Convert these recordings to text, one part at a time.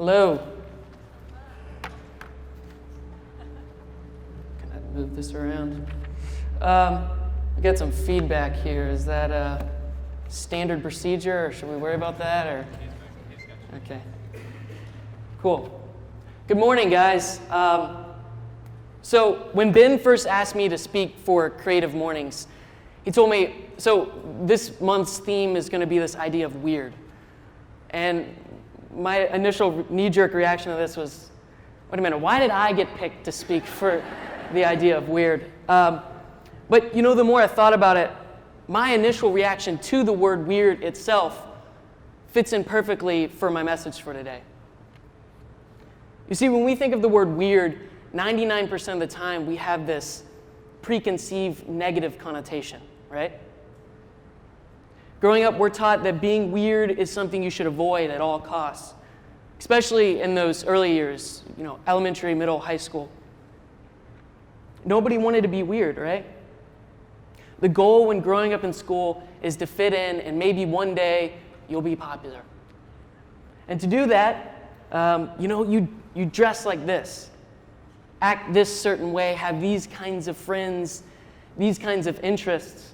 Hello. Can I move this around? I got some feedback here. Is that a standard procedure, or should we worry about that? Or okay, cool. Good morning, guys. So when Ben first asked me to speak for Creative Mornings, he told me, so this month's theme is going to be this idea of weird. And my initial knee-jerk reaction to this was, wait a minute, why did I get picked to speak for the idea of weird? But you know, the more I thought about it, my initial reaction to the word weird itself fits in perfectly for my message for today. You see, when we think of the word weird, 99% of the time we have this preconceived negative connotation, right? Growing up, we're taught that being weird is something you should avoid at all costs, especially in those early years, you know, elementary, middle, high school. Nobody wanted to be weird, right? The goal when growing up in school is to fit in, and maybe one day you'll be popular. And to do that, you dress like this, act this certain way, have these kinds of friends, these kinds of interests.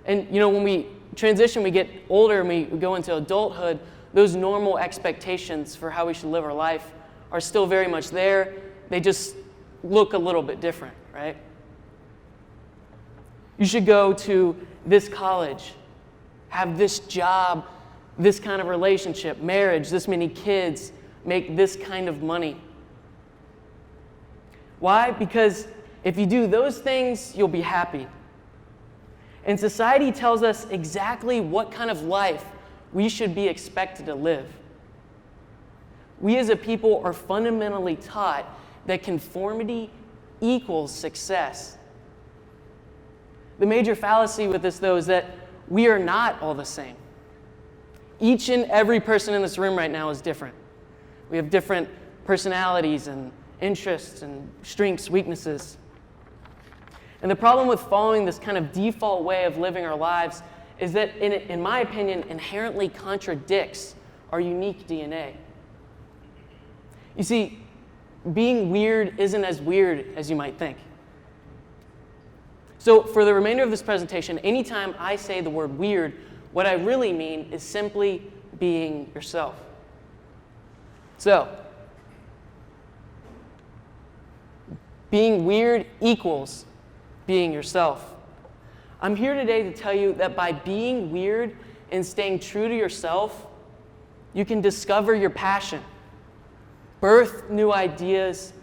And you know, when we transition, we get older and we go into adulthood, those normal expectations for how we should live our life are still very much there. They just look a little bit different, right? You should go to this college, have this job, this kind of relationship, marriage, this many kids, make this kind of money. Why? Because if you do those things, you'll be happy. And society tells us exactly what kind of life we should be expected to live. We as a people are fundamentally taught that conformity equals success. The major fallacy with this, though, is that we are not all the same. Each and every person in this room right now is different. We have different personalities and interests and strengths, weaknesses. And the problem with following this kind of default way of living our lives is that, in my opinion, inherently contradicts our unique DNA. You see, being weird isn't as weird as you might think. So for the remainder of this presentation, anytime I say the word weird, what I really mean is simply being yourself. So, being weird equals being yourself. I'm here today to tell you that by being weird and staying true to yourself, you can discover your passion, birth new ideas,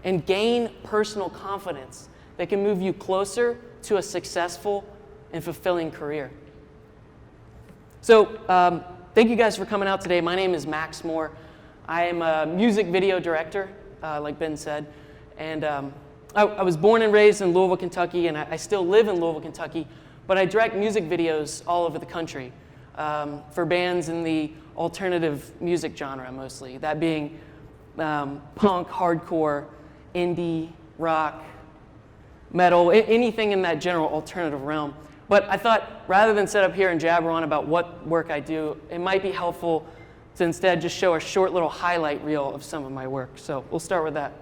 and gain personal confidence that can move you closer to a successful and fulfilling career. So, thank you guys for coming out today. My name is Max Moore. I am a music video director, like Ben said, and I was born and raised in Louisville, Kentucky, and I still live in Louisville, Kentucky, but I direct music videos all over the country for bands in the alternative music genre mostly, that being punk, hardcore, indie, rock, metal, anything in that general alternative realm. But I thought rather than sit up here and jabber on about what work I do, it might be helpful to instead just show a short little highlight reel of some of my work. So we'll start with that.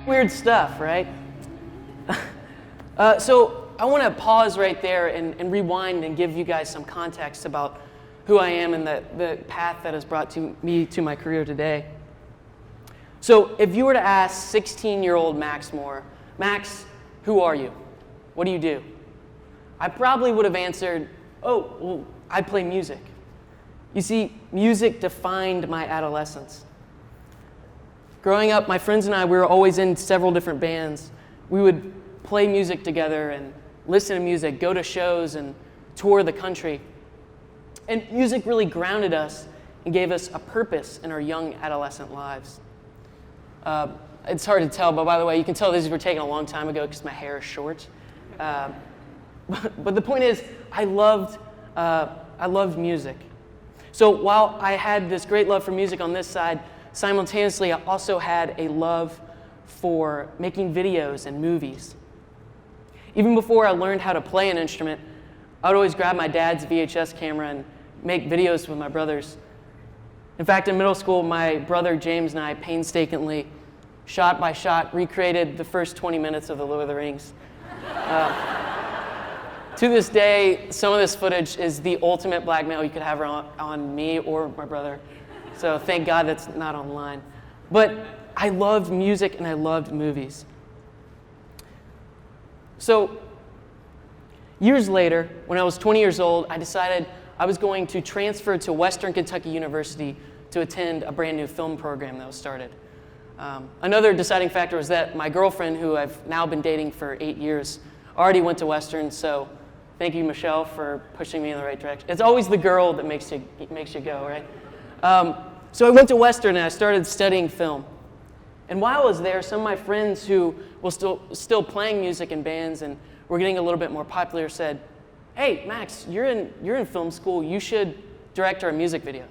Weird stuff, right? So I want to pause right there and rewind and give you guys some context about who I am and the path that has brought me to my career today. So if you were to ask 16-year-old Max Moore, Max, who are you? What do you do? I probably would have answered, oh, well, I play music. You see, music defined my adolescence. Growing up, my friends and I, we were always in several different bands. We would play music together and listen to music, go to shows, and tour the country. And music really grounded us and gave us a purpose in our young adolescent lives. It's hard to tell, but by the way, you can tell these were taken a long time ago because my hair is short. But the point is, I loved music. So while I had this great love for music on this side, simultaneously I also had a love for making videos and movies. Even before I learned how to play an instrument, I would always grab my dad's VHS camera and make videos with my brothers. In fact, in middle school, my brother James and I painstakingly, shot by shot, recreated the first 20 minutes of The Lord of the Rings. To this day, some of this footage is the ultimate blackmail you could have on me or my brother. So thank God that's not online. But I loved music and I loved movies. So years later, when I was 20 years old, I decided I was going to transfer to Western Kentucky University to attend a brand new film program that was started. Another deciding factor was that my girlfriend, who I've now been dating for 8 years, already went to Western, so thank you, Michelle, for pushing me in the right direction. It's always the girl that makes you go, right? So I went to Western and I started studying film. And while I was there, some of my friends who were still playing music in bands and were getting a little bit more popular said, "Hey, Max, you're in film school. You should direct our music video."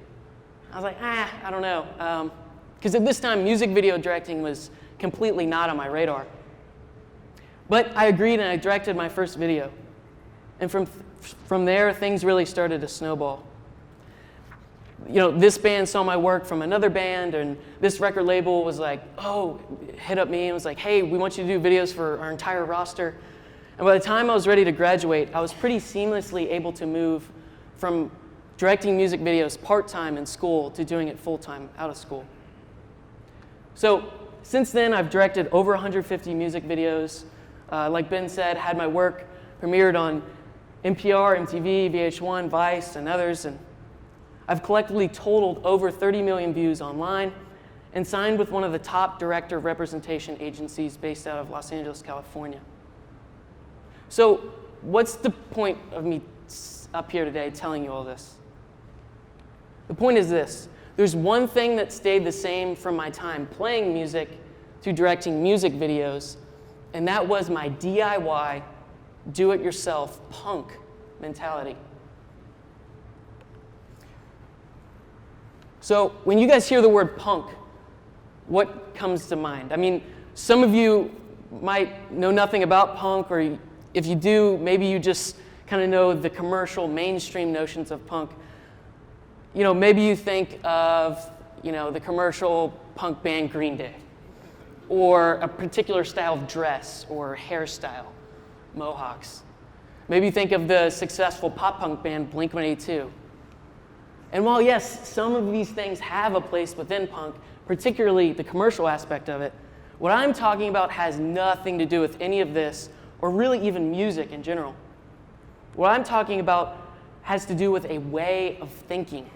I was like, I don't know. Because at this time, music video directing was completely not on my radar. But I agreed and I directed my first video. And from there, things really started to snowball. You know, this band saw my work from another band, and this record label was like, hit up me and was like, "Hey, we want you to do videos for our entire roster." And by the time I was ready to graduate, I was pretty seamlessly able to move from directing music videos part-time in school to doing it full-time out of school. So since then, I've directed over 150 music videos. Like Ben said, had my work premiered on NPR, MTV, VH1, Vice, and others. And I've collectively totaled over 30 million views online and signed with one of the top director representation agencies based out of Los Angeles, California. So what's the point of me up here today telling you all this? The point is this. There's one thing that stayed the same from my time playing music to directing music videos, and that was my DIY, do-it-yourself punk mentality. So when you guys hear the word punk, what comes to mind? I mean, some of you might know nothing about punk, or if you do, maybe you just kind of know the commercial, mainstream notions of punk. You know, maybe you think of, the commercial punk band Green Day, or a particular style of dress or hairstyle, mohawks. Maybe you think of the successful pop punk band Blink-182. And while yes, some of these things have a place within punk, particularly the commercial aspect of it, what I'm talking about has nothing to do with any of this, or really even music in general. What I'm talking about has to do with a way of thinking.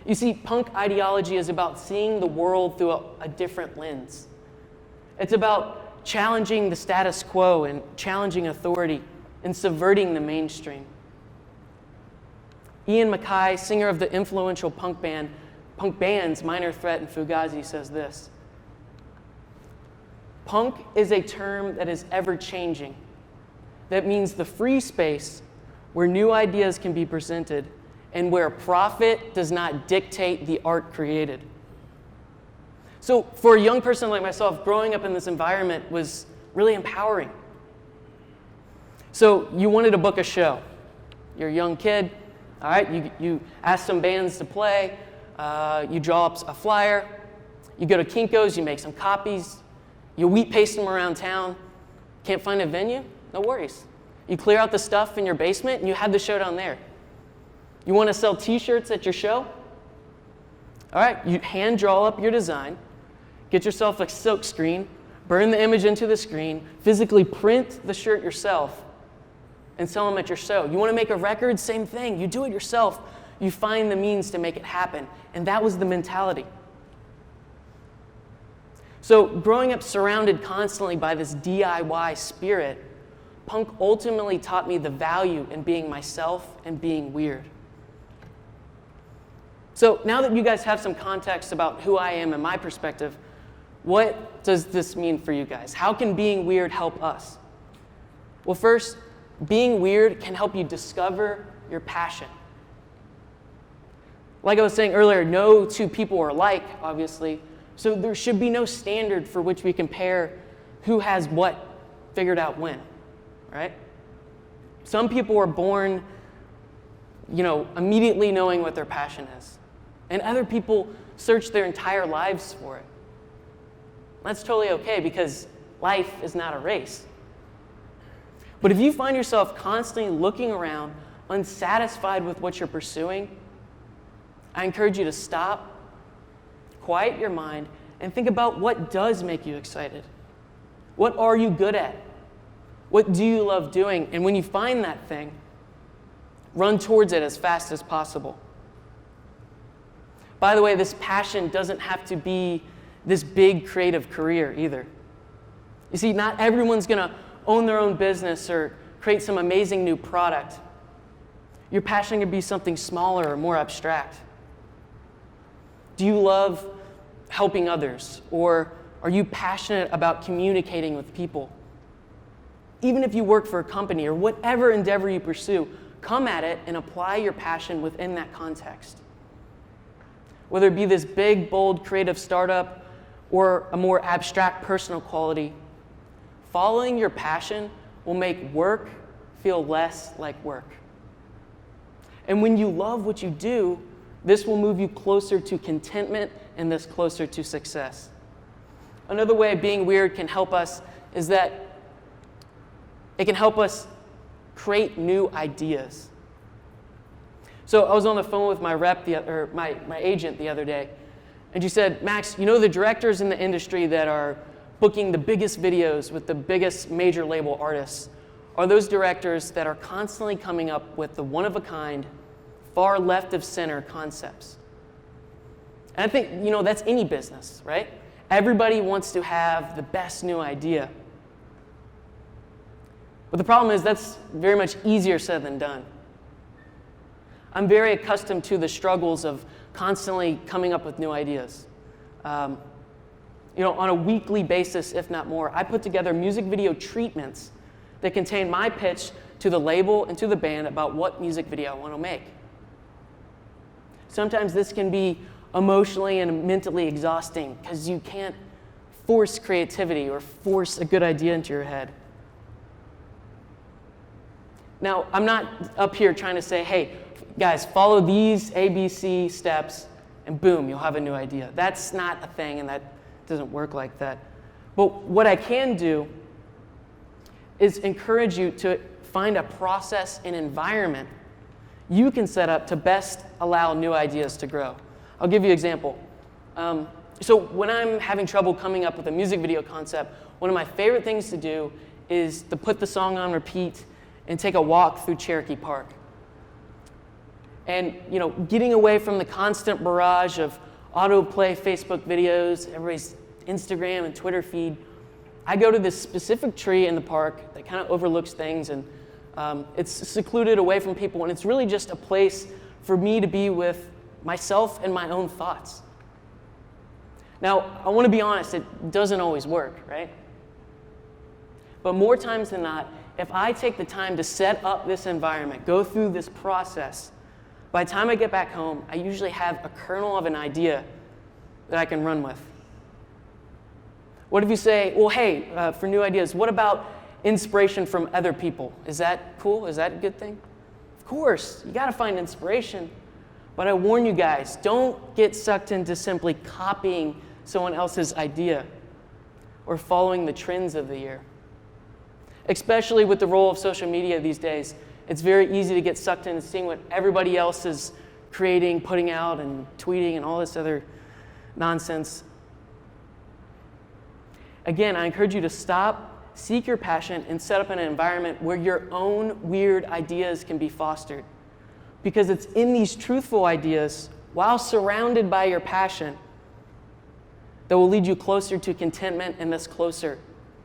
You see, punk ideology is about seeing the world through a different lens. It's about challenging the status quo and challenging authority and subverting the mainstream. Ian MacKaye, singer of the influential punk bands Minor Threat and Fugazi, says this: "Punk is a term that is ever-changing. That means the free space where new ideas can be presented and where profit does not dictate the art created." So for a young person like myself, growing up in this environment was really empowering. So you wanted to book a show. You're a young kid, all right, you ask some bands to play, you draw up a flyer, you go to Kinko's, you make some copies, You wheat paste them around town, can't find a venue? No worries. You clear out the stuff in your basement and you have the show down there. You want to sell t-shirts at your show? All right, you hand draw up your design, get yourself a silk screen, burn the image into the screen, physically print the shirt yourself, and sell them at your show. You want to make a record? Same thing. You do it yourself. You find the means to make it happen. And that was the mentality. So growing up surrounded constantly by this DIY spirit, punk ultimately taught me the value in being myself and being weird. So now that you guys have some context about who I am and my perspective, what does this mean for you guys? How can being weird help us? Well, first, being weird can help you discover your passion. Like I was saying earlier, no two people are alike, obviously, so there should be no standard for which we compare who has what figured out when, right? Some people are born, immediately knowing what their passion is, and other people search their entire lives for it. That's totally okay because life is not a race. But if you find yourself constantly looking around, unsatisfied with what you're pursuing, I encourage you to stop, quiet your mind, and think about what does make you excited. What are you good at? What do you love doing? And when you find that thing, run towards it as fast as possible. By the way, this passion doesn't have to be this big creative career either. You see, not everyone's going to own their own business or create some amazing new product. Your passion can be something smaller or more abstract. Do you love helping others, or are you passionate about communicating with people? Even if you work for a company or whatever endeavor you pursue, come at it and apply your passion within that context. Whether it be this big, bold, creative startup or a more abstract personal quality, following your passion will make work feel less like work. And when you love what you do, this will move you closer to contentment and thus closer to success. Another way being weird can help us is that it can help us create new ideas. So I was on the phone with my my agent the other day, and she said, Max, the directors in the industry that are booking the biggest videos with the biggest major label artists are those directors that are constantly coming up with the one-of-a-kind, far left of center concepts. And I think, that's any business, right? Everybody wants to have the best new idea. But the problem is that's very much easier said than done. I'm very accustomed to the struggles of constantly coming up with new ideas. On a weekly basis, if not more, I put together music video treatments that contain my pitch to the label and to the band about what music video I want to make. Sometimes this can be emotionally and mentally exhausting because you can't force creativity or force a good idea into your head. Now, I'm not up here trying to say, hey, guys, follow these ABC steps and boom, you'll have a new idea. That's not a thing, and that doesn't work like that. But what I can do is encourage you to find a process and environment you can set up to best allow new ideas to grow. I'll give you an example. So when I'm having trouble coming up with a music video concept, one of my favorite things to do is to put the song on repeat and take a walk through Cherokee Park. And getting away from the constant barrage of autoplay Facebook videos, everybody's Instagram and Twitter feed, I go to this specific tree in the park that kind of overlooks things, and it's secluded away from people, and it's really just a place for me to be with myself and my own thoughts. Now, I want to be honest, it doesn't always work, right? But more times than not, if I take the time to set up this environment, go through this process, by the time I get back home, I usually have a kernel of an idea that I can run with. What if you say, well, hey, for new ideas, what about inspiration from other people? Is that cool? Is that a good thing? Of course, you got to find inspiration. But I warn you guys, don't get sucked into simply copying someone else's idea. or following the trends of the year. Especially with the role of social media these days, it's very easy to get sucked in and seeing what everybody else is creating, putting out, and tweeting, and all this other nonsense. Again, I encourage you to stop, seek your passion, and set up an environment where your own weird ideas can be fostered. Because it's in these truthful ideas, while surrounded by your passion, that will lead you closer to contentment and thus closer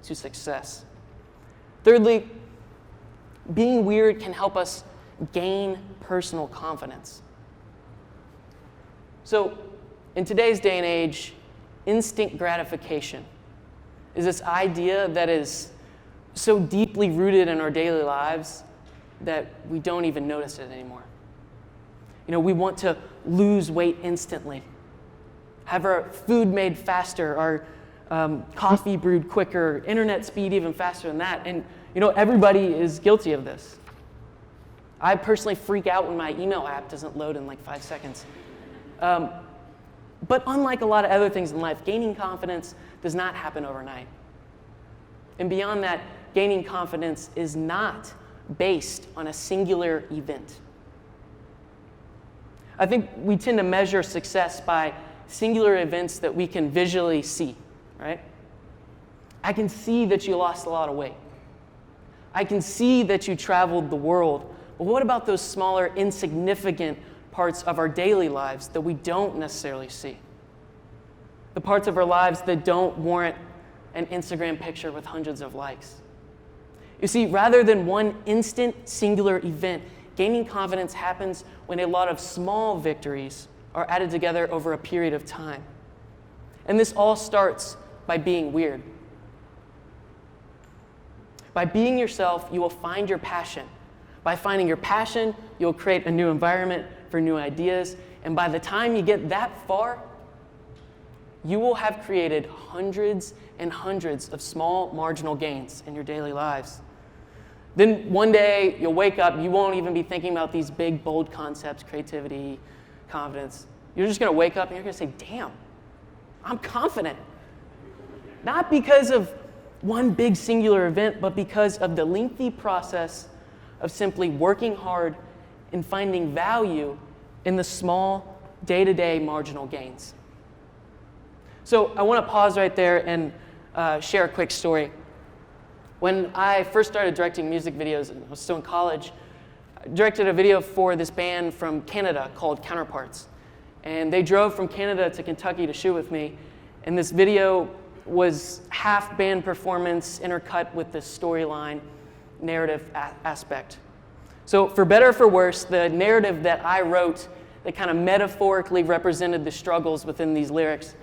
to success. Thirdly, being weird can help us gain personal confidence. So, in today's day and age, instant gratification is this idea that is so deeply rooted in our daily lives that we don't even notice it anymore. We want to lose weight instantly, have our food made faster, our coffee brewed quicker, internet speed even faster than that. And everybody is guilty of this. I personally freak out when my email app doesn't load in like 5 seconds. But unlike a lot of other things in life, gaining confidence does not happen overnight. And beyond that, gaining confidence is not based on a singular event. I think we tend to measure success by singular events that we can visually see, right? I can see that you lost a lot of weight. I can see that you traveled the world. But what about those smaller, insignificant parts of our daily lives that we don't necessarily see? The parts of our lives that don't warrant an Instagram picture with hundreds of likes. You see, rather than one instant, singular event, gaining confidence happens when a lot of small victories are added together over a period of time. And this all starts by being weird. By being yourself, you will find your passion. By finding your passion, you'll create a new environment for new ideas. And by the time you get that far, you will have created hundreds and hundreds of small marginal gains in your daily lives. Then one day you'll wake up, you won't even be thinking about these big, bold concepts, creativity, confidence. You're just going to wake up and you're going to say, damn, I'm confident. Not because of one big singular event, but because of the lengthy process of simply working hard and finding value in the small, day-to-day marginal gains. So I want to pause right there and share a quick story. When I first started directing music videos, I was still in college, I directed a video for this band from Canada called Counterparts. And they drove from Canada to Kentucky to shoot with me. And this video was half band performance intercut with the storyline narrative aspect. So for better or for worse, the narrative that I wrote that kind of metaphorically represented the struggles within these lyrics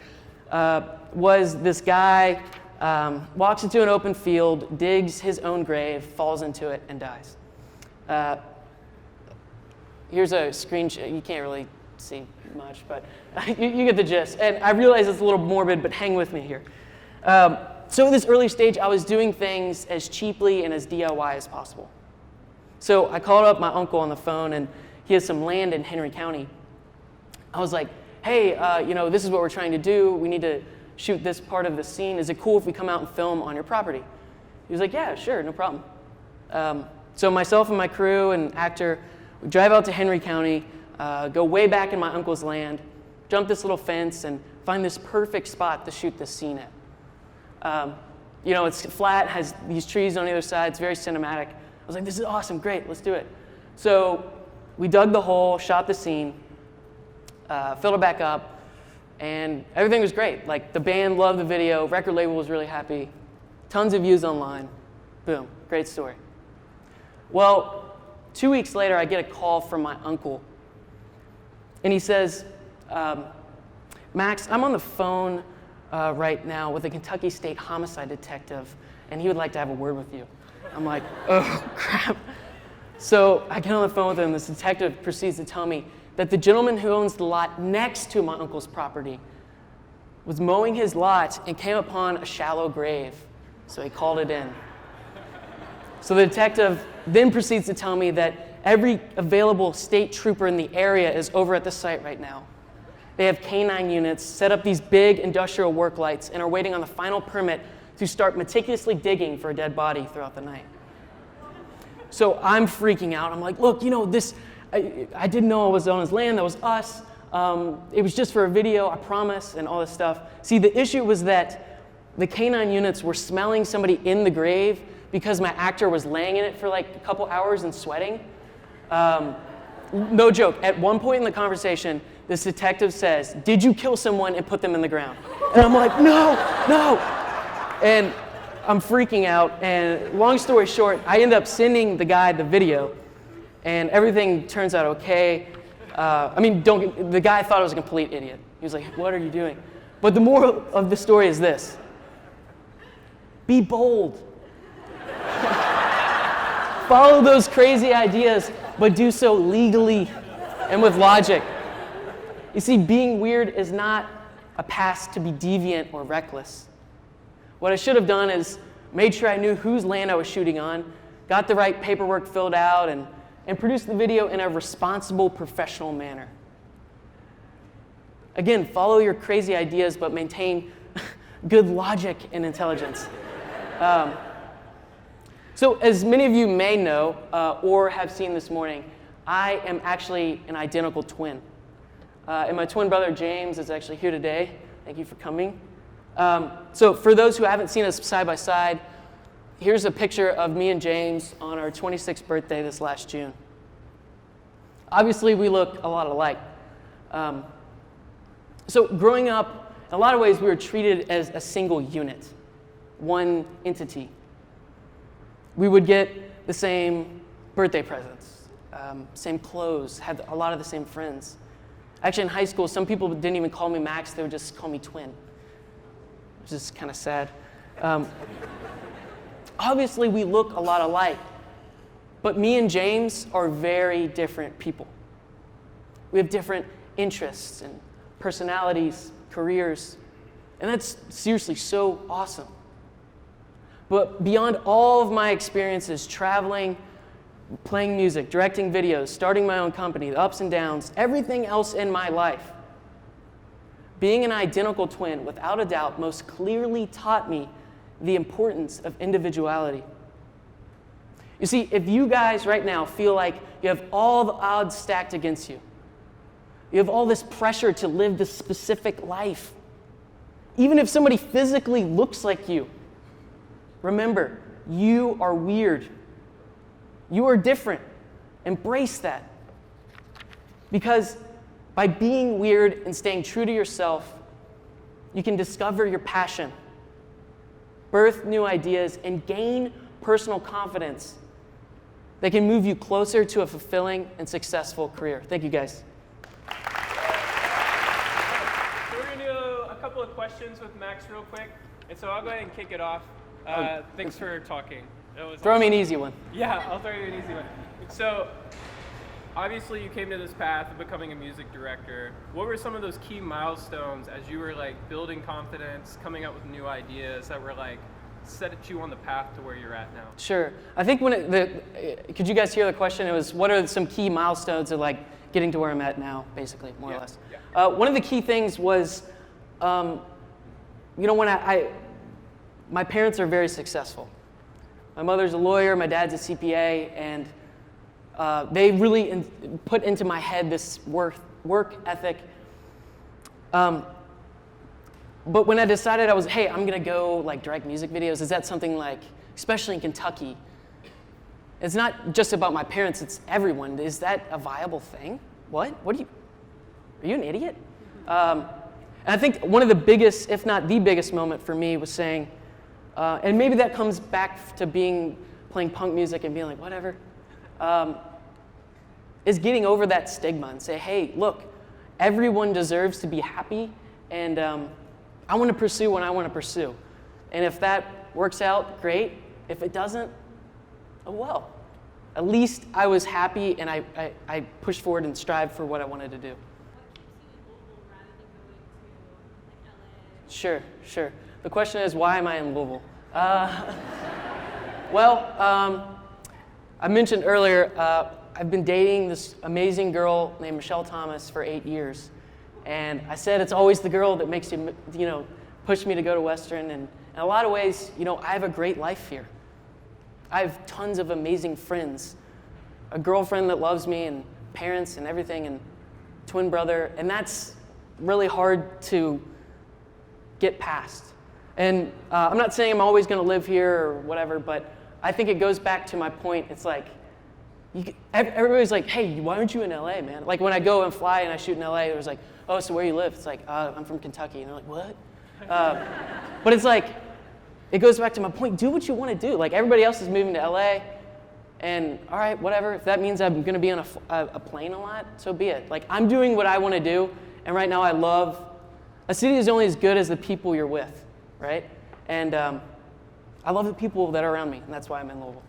was this guy walks into an open field, digs his own grave, falls into it, and dies. Here's a screenshot. You can't really see much, but you get the gist. And I realize it's a little morbid, but hang with me here. So at this early stage, I was doing things as cheaply and as DIY as possible. So I called up my uncle on the phone, and he has some land in Henry County. I was like, hey, this is what we're trying to do. We need to shoot this part of the scene. Is it cool if we come out and film on your property? He was like, yeah, sure, no problem. So myself and my crew and actor, we drive out to Henry County, go way back in my uncle's land, jump this little fence, and find this perfect spot to shoot this scene at. It's flat, has these trees on either side, it's very cinematic. I was like, this is awesome, great, let's do it. So we dug the hole, shot the scene, filled it back up, and everything was great. Like, the band loved the video, record label was really happy, tons of views online, boom, great story. Well, 2 weeks later, I get a call from my uncle, and he says, Max, I'm on the phone right now with a Kentucky State homicide detective, and he would like to have a word with you. I'm like, oh, crap. So I get on the phone with him. This detective proceeds to tell me that the gentleman who owns the lot next to my uncle's property was mowing his lot and came upon a shallow grave, so he called it in. So the detective then proceeds to tell me that every available state trooper in the area is over at the site right now. They have K-9 units, set up these big industrial work lights, and are waiting on the final permit to start meticulously digging for a dead body throughout the night. So I'm freaking out. I'm like, look, I didn't know it was on his land. That was us. It was just for a video, I promise, and all this stuff. See, the issue was that the canine units were smelling somebody in the grave because my actor was laying in it for like a couple hours and sweating. No joke. At one point in the conversation, this detective says, "Did you kill someone and put them in the ground?" And I'm like, no. And I'm freaking out. And long story short, I end up sending the guy the video, and everything turns out okay. The guy thought I was a complete idiot. He was like, "What are you doing?" But the moral of the story is this: be bold. Follow those crazy ideas, but do so legally and with logic. You see, being weird is not a pass to be deviant or reckless. What I should have done is made sure I knew whose land I was shooting on, got the right paperwork filled out, and produced the video in a responsible, professional manner. Again, follow your crazy ideas, but maintain good logic and intelligence. So as many of you may know or have seen this morning, I am actually an identical twin. And my twin brother, James, is actually here today. Thank you for coming. So for those who haven't seen us side by side, here's a picture of me and James on our 26th birthday this last June. Obviously, we look a lot alike. So growing up, in a lot of ways, we were treated as a single unit, one entity. We would get the same birthday presents, same clothes, had a lot of the same friends. Actually, in high school, some people didn't even call me Max, they would just call me Twin, which is kind of sad. Obviously, we look a lot alike, but me and James are very different people. We have different interests and personalities, careers, and that's seriously so awesome. But beyond all of my experiences traveling, playing music, directing videos, starting my own company, the ups and downs, everything else in my life, being an identical twin, without a doubt, most clearly taught me the importance of individuality. You see, if you guys right now feel like you have all the odds stacked against you, you have all this pressure to live this specific life, even if somebody physically looks like you, remember, you are weird. You are different. Embrace that. Because by being weird and staying true to yourself, you can discover your passion, birth new ideas, and gain personal confidence that can move you closer to a fulfilling and successful career. Thank you, guys. So we're going to do a couple of questions with Max real quick. And so I'll go ahead and kick it off. Thanks for talking. Throw me an easy one. Yeah, I'll throw you an easy one. So, obviously you came to this path of becoming a music director. What were some of those key milestones as you were like building confidence, coming up with new ideas that were like set you on the path to where you're at now? Sure. I think could you guys hear the question? It was, what are some key milestones of like getting to where I'm at now, basically, more or less. Yeah. One of the key things was, when my parents are very successful. My mother's a lawyer, my dad's a CPA, and they really put into my head this work ethic. But when I decided I'm gonna go like direct music videos, is that something like, especially in Kentucky, it's not just about my parents, it's everyone. Is that a viable thing? Are you an idiot? And I think one of the biggest, if not the biggest moment for me was saying, and maybe that comes back to playing punk music and being like, whatever, is getting over that stigma and say, hey, look, everyone deserves to be happy, and I want to pursue what I want to pursue. And if that works out, great. If it doesn't, oh well. At least I was happy, and I pushed forward and strived for what I wanted to do. Sure. The question is, why am I in Louisville? I mentioned earlier, I've been dating this amazing girl named Michelle Thomas for 8 years. And I said it's always the girl that makes you, push me to go to Western in a lot of ways, I have a great life here. I have tons of amazing friends, a girlfriend that loves me, and parents and everything, and twin brother, and that's really hard to get past. And I'm not saying I'm always going to live here or whatever, but I think it goes back to my point. It's like, everybody's like, hey, why aren't you in LA, man? Like when I go and fly and I shoot in LA, it was like, oh, so where you live? It's like, I'm from Kentucky. And they're like, what? But it's like, it goes back to my point. Do what you want to do. Like everybody else is moving to LA, and all right, whatever. If that means I'm going to be on a plane a lot, so be it. Like I'm doing what I want to do, and right now a city is only as good as the people you're with, right? And I love the people that are around me, and that's why I'm in Louisville.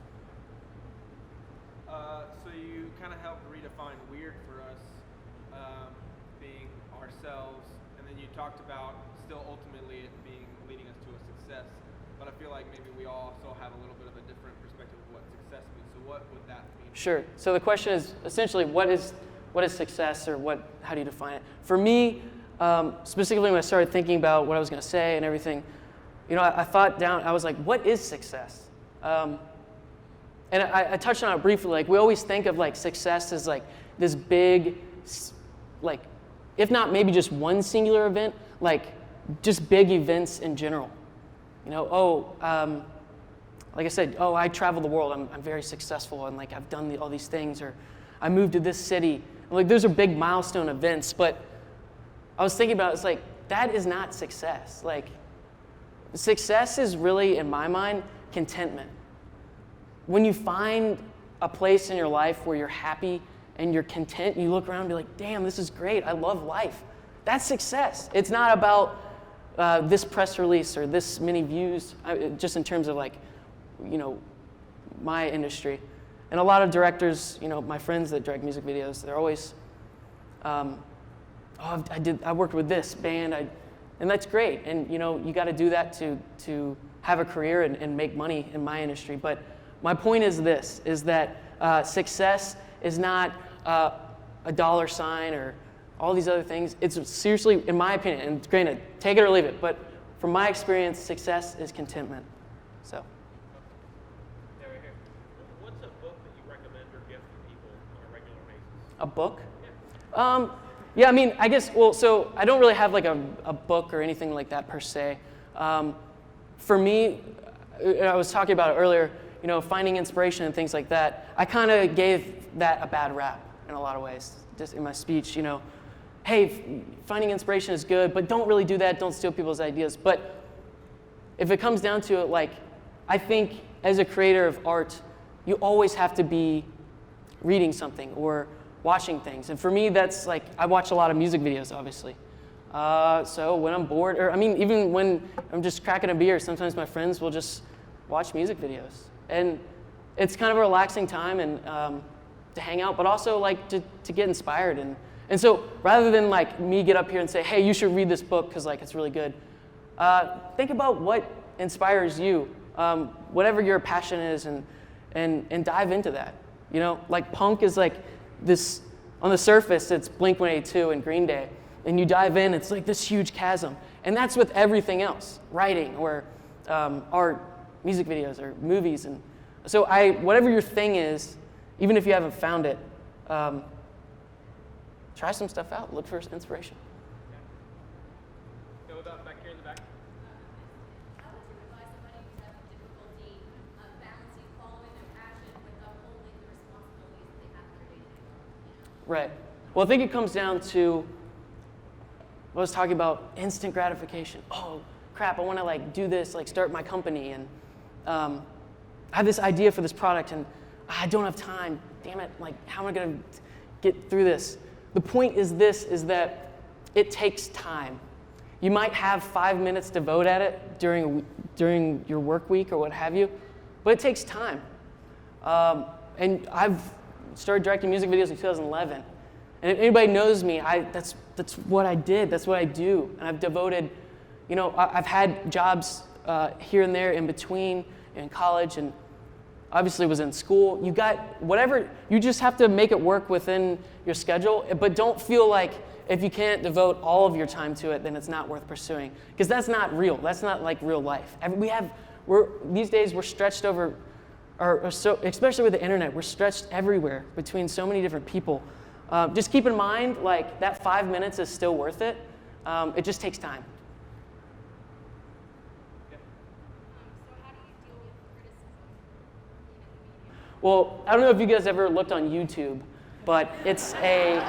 So you kind of helped redefine weird for us, being ourselves, and then you talked about still ultimately it leading us to a success. But I feel like maybe we all also have a little bit of a different perspective of what success means. So what would that mean? Sure. So the question is essentially, what is success, or how do you define it? For me, specifically when I started thinking about what I was going to say and everything, I thought down. I was like, what is success? And I touched on it briefly. Like we always think of like success as like this big, like if not maybe just one singular event, like just big events in general. Like I said, I travel the world. I'm very successful, and like I've done all these things, or I moved to this city. And, like those are big milestone events. But I was thinking about it, it's like that is not success. Like success is really, in my mind, contentment. When you find a place in your life where you're happy and you're content, you look around and be like, damn, this is great. I love life. That's success. It's not about this press release or this many views, just in terms of like, my industry. And a lot of directors, my friends that direct music videos, they're always, I worked with this band, and that's great. And you got to do that to have a career and make money in my industry. But my point is this: is that success is not a dollar sign or all these other things. It's seriously, in my opinion, and granted, take it or leave it, but from my experience, success is contentment. So. Yeah, right here. What's a book that you recommend or gift to people on a regular basis? A book? Yeah. Yeah, I mean, I guess, so I don't really have like a book or anything like that per se. For me, I was talking about it earlier, finding inspiration and things like that. I kind of gave that a bad rap in a lot of ways, just in my speech, hey, finding inspiration is good, but don't really do that. Don't steal people's ideas. But if it comes down to it, like, I think as a creator of art, you always have to be reading something or watching things. And for me, that's like, I watch a lot of music videos, obviously. So when I'm bored, or I mean, even when I'm just cracking a beer, sometimes my friends will just watch music videos. And it's kind of a relaxing time and to hang out, but also like to get inspired. And so rather than like me get up here and say, hey, you should read this book because like it's really good, think about what inspires you, whatever your passion is, and dive into that. Like punk is like this, on the surface, it's Blink-182 and Green Day. And you dive in, it's like this huge chasm. And that's with everything else, writing or art, music videos or movies. And so whatever your thing is, even if you haven't found it, try some stuff out. Look for inspiration. Go about back here in the back. How would you advise somebody who's having difficulty balancing following their passion with upholding the responsibilities that they have in their day-to-day life? Right. Well, I think it comes down to I was talking about instant gratification. Oh, crap, I want to like do this, like start my company, and I have this idea for this product, and I don't have time. Damn it, like how am I going to get through this? The point is that it takes time. You might have 5 minutes to devote at it during your work week or what have you, but it takes time. And I've started directing music videos in 2011. And if anybody knows me, that's what I did. That's what I do. And I've devoted, I've had jobs here and there in between in college, and obviously was in school. You got whatever, you just have to make it work within your schedule, but don't feel like if you can't devote all of your time to it, then it's not worth pursuing, because that's not real. That's not like real life. These days we're stretched over, or so, especially with the internet, we're stretched everywhere between so many different people. Just keep in mind, like, that 5 minutes is still worth it. It just takes time. So how do you deal with criticism in the media? Well, I don't know if you guys ever looked on YouTube, but it's a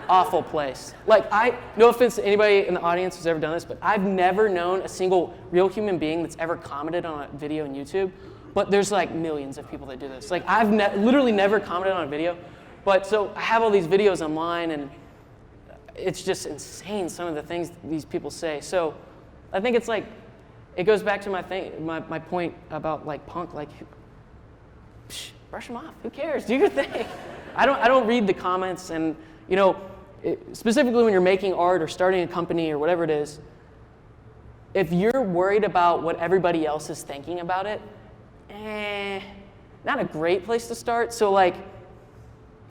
awful place. Like, no offense to anybody in the audience who's ever done this, but I've never known a single real human being that's ever commented on a video on YouTube. But there's like millions of people that do this. Like, I've literally never commented on a video. But so I have all these videos online, and it's just insane, some of the things these people say. So I think it's like, it goes back to my point about like punk, like, brush them off. Who cares? Do your thing. I don't read the comments, and specifically when you're making art or starting a company or whatever it is, if you're worried about what everybody else is thinking about it, not a great place to start. So like,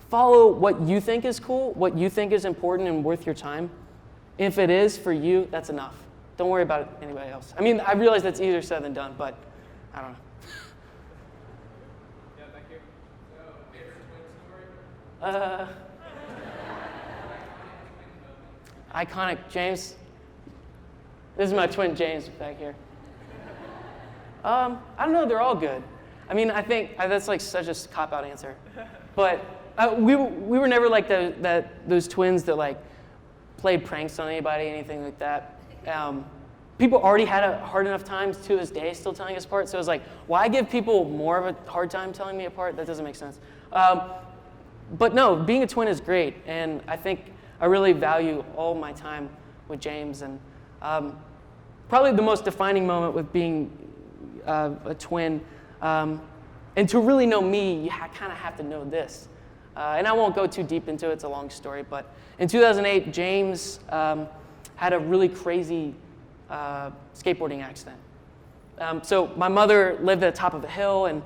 follow what you think is cool, what you think is important and worth your time. If it is for you, that's enough. Don't worry about anybody else. I mean, I realize that's easier said than done, but I don't know. Yeah, thank you. So, favorite twin story? Iconic, James. This is my twin, James, back here. I don't know, they're all good. I mean, I think that's like such a cop-out answer. But we were never like those twins that like played pranks on anybody, anything like that. People already had a hard enough time to this day still telling us apart. So it was like, why give people more of a hard time telling me apart? That doesn't make sense. But no, being a twin is great. And I think I really value all my time with James. And probably the most defining moment with being a twin, and to really know me, you kind of have to know this. And I won't go too deep into it, it's a long story, but in 2008, James had a really crazy skateboarding accident. So my mother lived at the top of a hill, and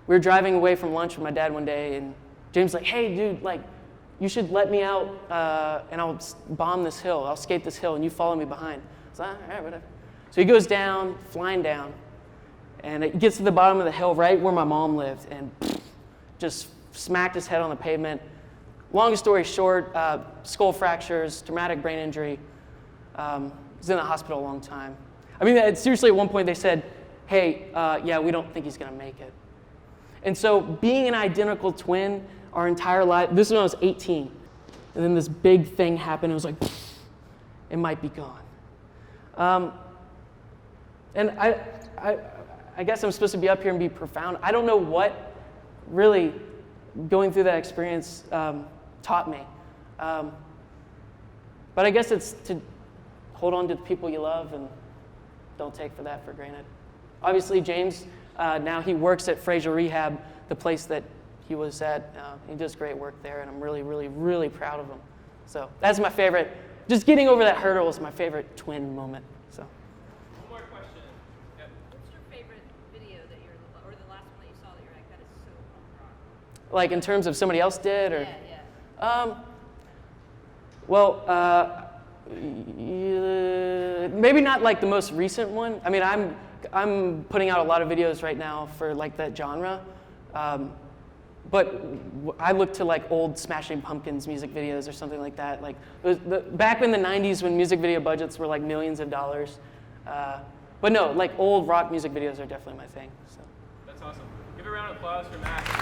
we were driving away from lunch with my dad one day, and James was like, hey dude, like, you should let me out and I'll bomb this hill, I'll skate this hill, and you follow me behind. I was like, all right, whatever. So he goes down, flying down, and it gets to the bottom of the hill right where my mom lived, and just smacked his head on the pavement. Long story short, skull fractures, traumatic brain injury. Was in the hospital a long time. I mean, seriously, at one point they said, hey, yeah, we don't think he's gonna make it. And so being an identical twin our entire life, this is when I was 18, and then this big thing happened, it was like, it might be gone. And I guess I'm supposed to be up here and be profound. I don't know what really going through that experience taught me. But I guess it's to hold on to the people you love and don't take that for granted. Obviously, James, now he works at Fraser Rehab, the place that he was at. He does great work there, and I'm really, really, really proud of him. So that's my favorite. Just getting over that hurdle is my favorite twin moment. So. One more question. Yep. What's your favorite video that or the last one that you saw that you're like, that is so punk rock? Like in terms of somebody else did, or? Yeah. Well, maybe not like the most recent one. I mean, I'm putting out a lot of videos right now for like that genre. But I look to like old Smashing Pumpkins music videos or something like that. Like back in the 90s when music video budgets were like millions of dollars. But no, like old rock music videos are definitely my thing. So. That's awesome. Give a round of applause for Matt.